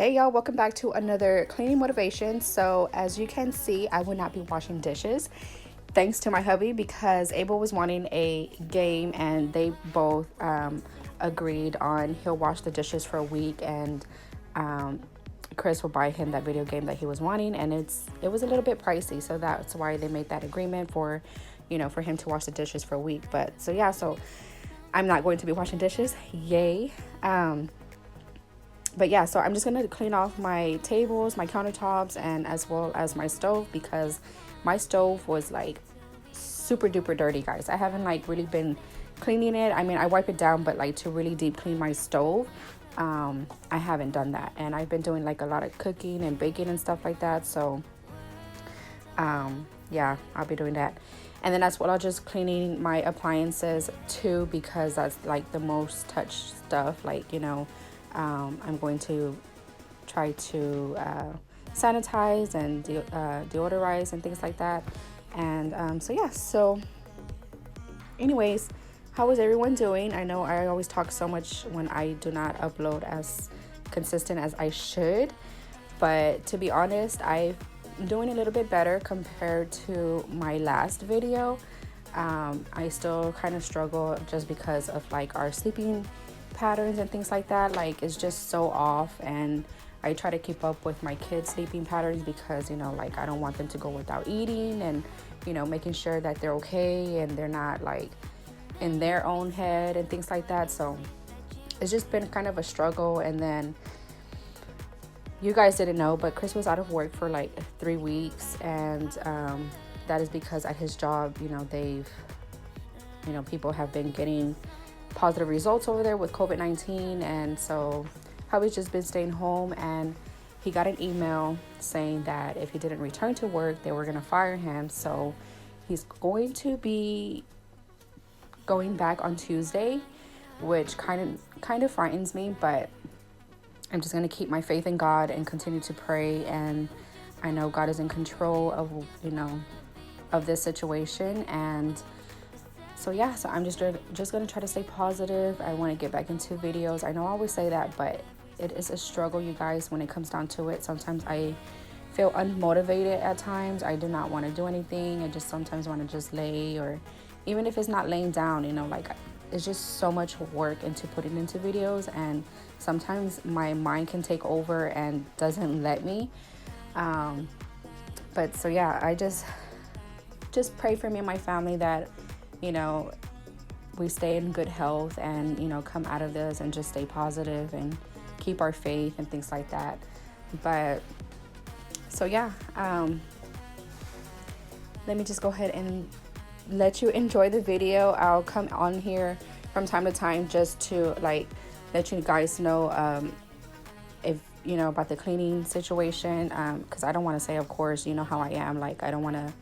Hey y'all, welcome back to another cleaning motivation. So as you can see, I will not be washing dishes thanks to my hubby because Abel was wanting a game and they both agreed on he'll wash the dishes for a week, and Chris will buy him that video game that he was wanting, and it was a little bit pricey, so that's why they made that agreement for for him to wash the dishes for a week. But so I'm not going to be washing dishes, yay. But yeah, so I'm just gonna clean off my tables, my countertops, and as well as my stove, because my stove was like super duper dirty, guys. I haven't like really been cleaning it. I mean, I wipe it down, but like to really deep clean my stove, I haven't done that. And I've been doing like a lot of cooking and baking and stuff like that. So yeah, I'll be doing that. And then as well, I'll just cleaning my appliances too, because that's like the most touched stuff, like I'm going to try to sanitize and deodorize and things like that. And so anyways, how is everyone doing? I know I always talk so much when I do not upload as consistent as I should, but to be honest, I'm doing a little bit better compared to my last video. I still kind of struggle just because of like our sleeping patterns and things like that. Like, it's just so off, and I try to keep up with my kids' sleeping patterns because like I don't want them to go without eating, and making sure that they're okay and they're not like in their own head and things like that. So it's just been kind of a struggle. And then you guys didn't know, but Chris was out of work for like 3 weeks, and that is because at his job, they've people have been getting positive results over there with COVID-19, and so Hubby's just been staying home, and he got an email saying that if he didn't return to work, they were going to fire him. So he's going to be going back on Tuesday, which kind of frightens me, but I'm just going to keep my faith in God and continue to pray, and I know God is in control of of this situation. And so yeah, so I'm just going to try to stay positive. I want to get back into videos. I know I always say that, but it is a struggle, you guys, when it comes down to it. Sometimes I feel unmotivated at times. I do not want to do anything. I just sometimes want to just lay, or even if it's not laying down, like it's just so much work into putting into videos, and sometimes my mind can take over and doesn't let me. But so yeah, I just pray for me and my family that we stay in good health and come out of this and just stay positive and keep our faith and things like that. But so yeah, let me just go ahead and let you enjoy the video. I'll come on here from time to time just to like let you guys know if about the cleaning situation, because I don't want to say, of course, how I am, like I don't want to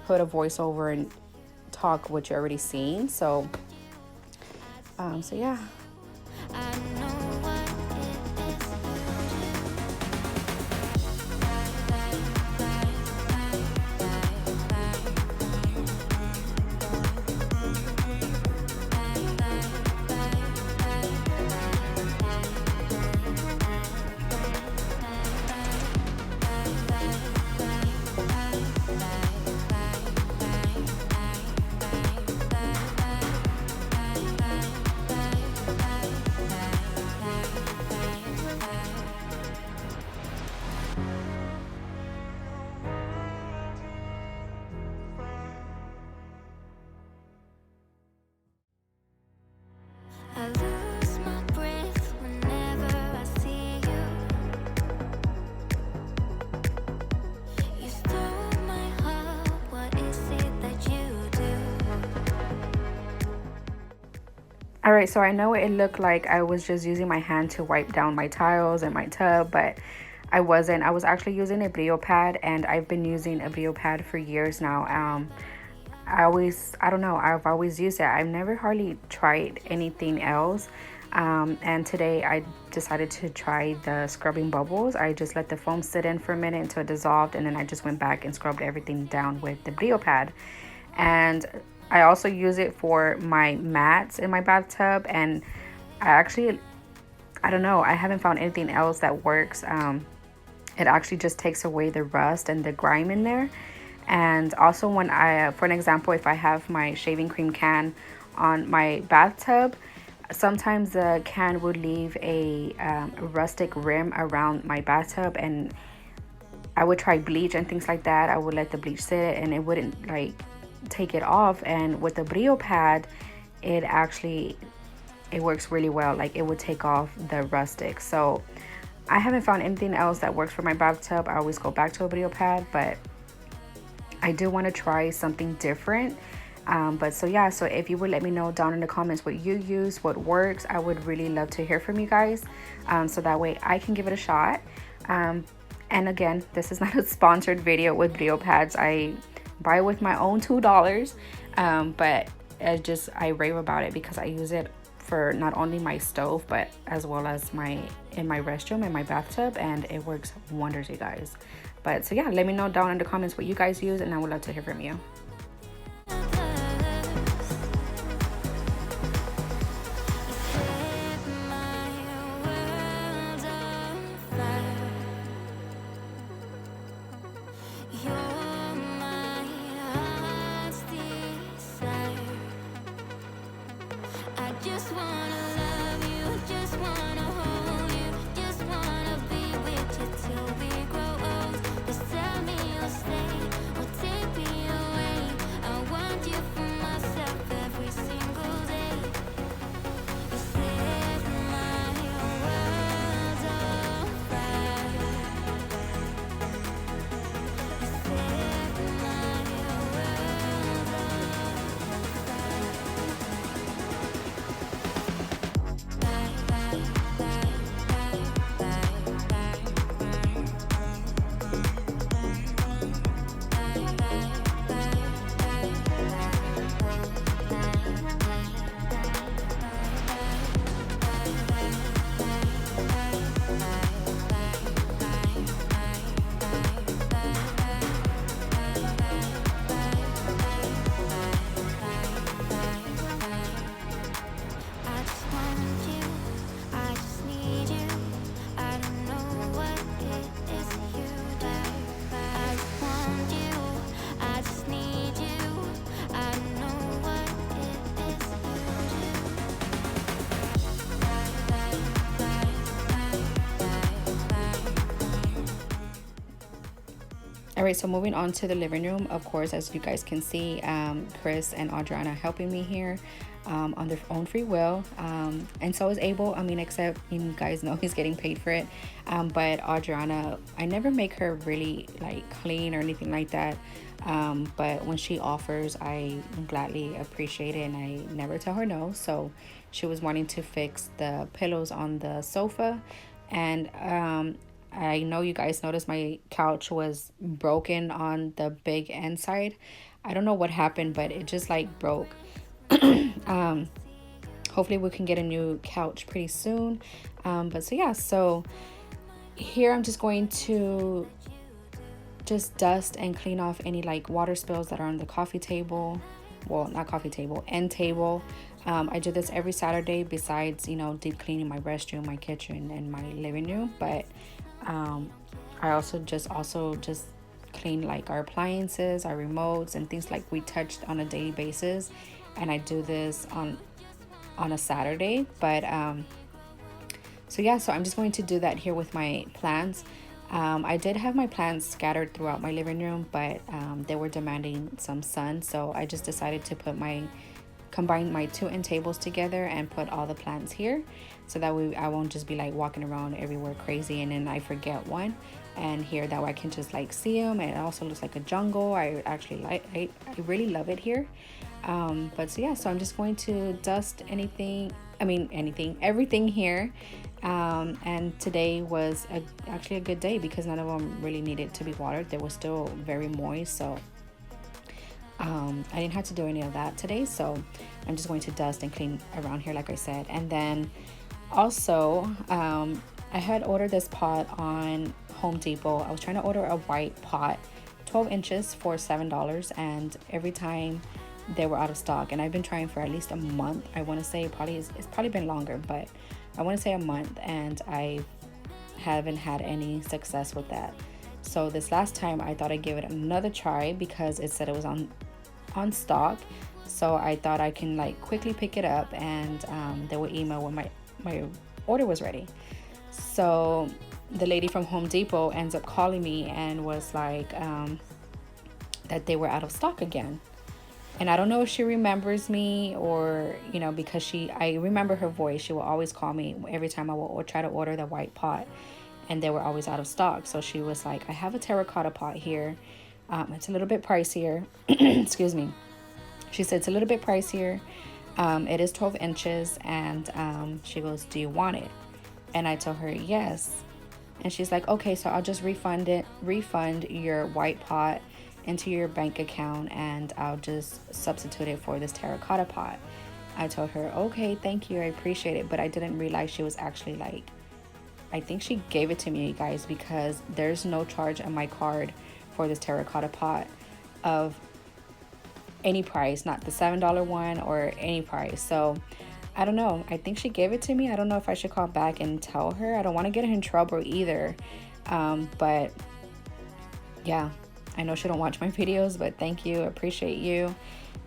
put a voiceover and talk what you're already seeing. So yeah. I lose my breath whenever I see you. You stole my heart, what is it that you do? All right, so I know it looked like I was just using my hand to wipe down my tiles and my tub, but I wasn't. I was actually using a Brio pad, and I've been using a Brio pad for years now. I don't know, I've always used it. I've never hardly tried anything else. And today I decided to try the scrubbing bubbles. I just let the foam sit in for a minute until it dissolved, and then I just went back and scrubbed everything down with the Brio pad. And I also use it for my mats in my bathtub, and I actually I don't know, I haven't found anything else that works. It actually just takes away the rust and the grime in there. And also when for an example, if I have my shaving cream can on my bathtub, sometimes the can would leave a rustic rim around my bathtub, and I would try bleach and things like that. I would let the bleach sit and it wouldn't like take it off. And with the Brio pad, it actually, it works really well. Like it would take off the rustic. So I haven't found anything else that works for my bathtub. I always go back to a Brio pad, but I do want to try something different. But so yeah, so if you would let me know down in the comments what you use, what works, I would really love to hear from you guys. So that way I can give it a shot. And again, this is not a sponsored video with Brio pads. I buy with my own $2. But I rave about it because I use it for not only my stove, but as well as in my restroom and my bathtub, and it works wonders, you guys. But so yeah, let me know down in the comments what you guys use, and I would love to hear from you. Just wanna love you, just wanna hold you, just wanna be with you till we grow old. Just tell me you'll stay or take me away. I want you for myself every single day. You set my world on fire. You set my world on fire. I just want you, I just need you. I don't know what it is you do. I just want you, I just need you. I don't know what it is All right, so moving on to the living room, of course, as you guys can see, Chris and Adriana helping me here on their own free will. And so is Abel. I mean, except you guys know he's getting paid for it. But Adriana, I never make her really like clean or anything like that. But when she offers, I gladly appreciate it and I never tell her no. So she was wanting to fix the pillows on the sofa, and I know you guys noticed my couch was broken on the big end side. I don't know what happened, but it just like broke. Hopefully we can get a new couch pretty soon. But so yeah, so here I'm just going to just dust and clean off any like water spills that are on the coffee table. Well, not coffee table, end table. I do this every Saturday besides, you know, deep cleaning my restroom, my kitchen, and my living room. But I also just clean like our appliances, our remotes, and things like we touched on a daily basis. And I do this on a Saturday. But so yeah, so I'm just going to do that here with my plants. I did have my plants scattered throughout my living room, but they were demanding some sun, so I just decided to combine my two end tables together and put all the plants here, so that way I won't just be like walking around everywhere crazy and then I forget one. And here, that way I can just like see them, and it also looks like a jungle. I actually I really love it here. But so yeah, so I'm just going to dust everything here. And today was actually a good day because none of them really needed to be watered. They were still very moist, so I didn't have to do any of that today. So I'm just going to dust and clean around here, like I said. And then also I had ordered this pot on Home Depot. I was trying to order a white pot, 12 inches for $7, and every time they were out of stock. And I've been trying for at least a month. I want to say it's probably been longer, but I want to say a month, and I haven't had any success with that. So this last time I thought I'd give it another try because it said it was on stock. So I thought I can like quickly pick it up, and they would email when my order was ready. So the lady from Home Depot ends up calling me and was like that they were out of stock again. And I don't know if she remembers me, or because I remember her voice. She will always call me every time I will try to order the white pot, and they were always out of stock. So she was like, I have a terracotta pot here. It's a little bit pricier. Excuse me. She said it's a little bit pricier. It is 12 inches, and she goes, do you want it? And I told her yes. And she's like, okay, so I'll just refund your white pot into your bank account, and I'll just substitute it for this terracotta pot. I told her, okay, thank you, I appreciate it. But I didn't realize she was actually like, I think she gave it to me, you guys, because there's no charge on my card for this terracotta pot of any price, not the $7 one or any price. So I don't know. I think she gave it to me. I don't know if I should call back and tell her. I don't want to get her in trouble either. But yeah, I know she don't watch my videos, but thank you. Appreciate you.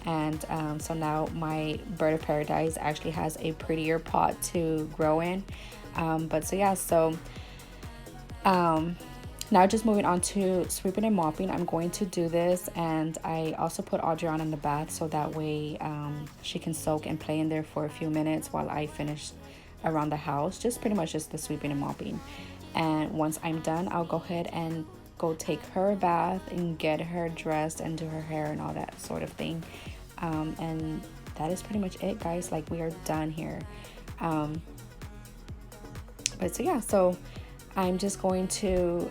And so now my bird of paradise actually has a prettier pot to grow in. But so yeah, so now just moving on to sweeping and mopping. I'm going to do this, and I also put Adriana in the bath so that way she can soak and play in there for a few minutes while I finish around the house. Just pretty much just the sweeping and mopping. And once I'm done, I'll go ahead and go take her a bath and get her dressed and do her hair and all that sort of thing. And that is pretty much it, guys. Like, we are done here. But so yeah, so I'm just going to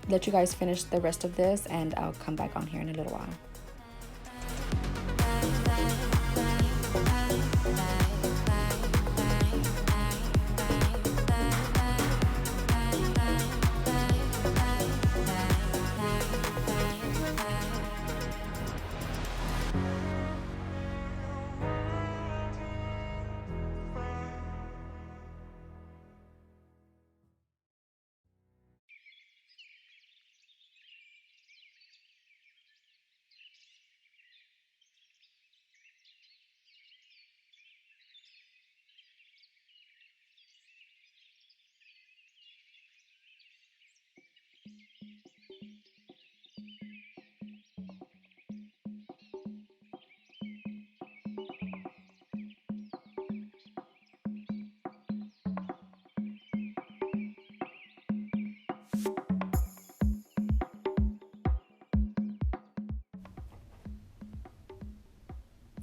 let you guys finish the rest of this, and I'll come back on here in a little while.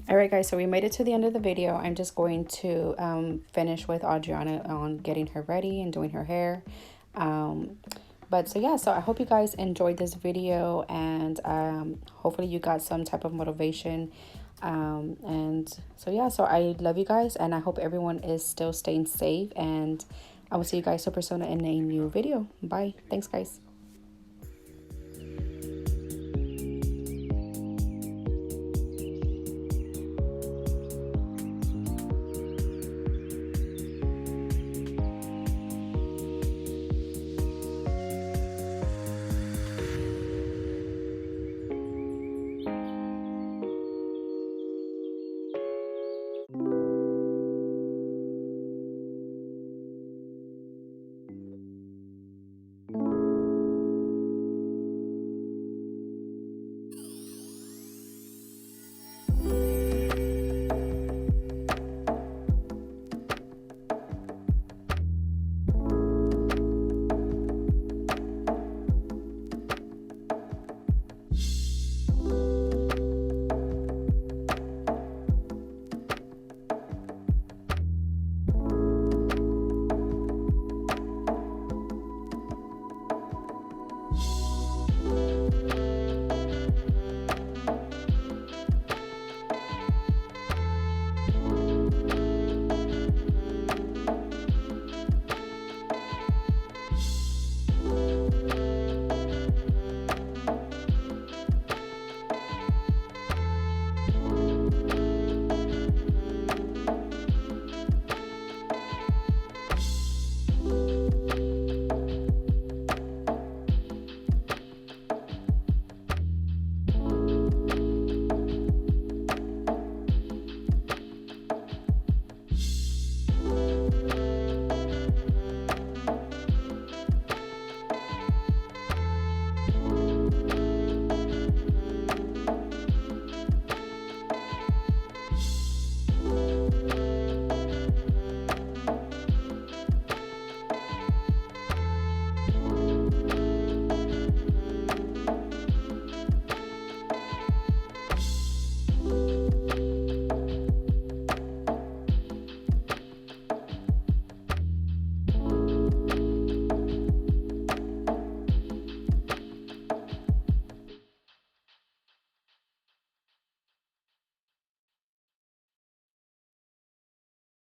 All right, guys, so we made it to the end of the video. I'm just going to finish with Adriana on getting her ready and doing her hair. But so yeah, so I hope you guys enjoyed this video, and hopefully you got some type of motivation. And so yeah, so I love you guys, and I hope everyone is still staying safe, and I will see you guys super soon in a new video. Bye. Thanks, guys.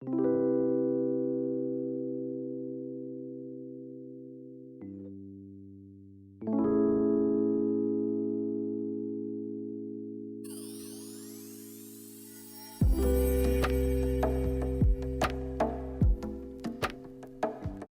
you.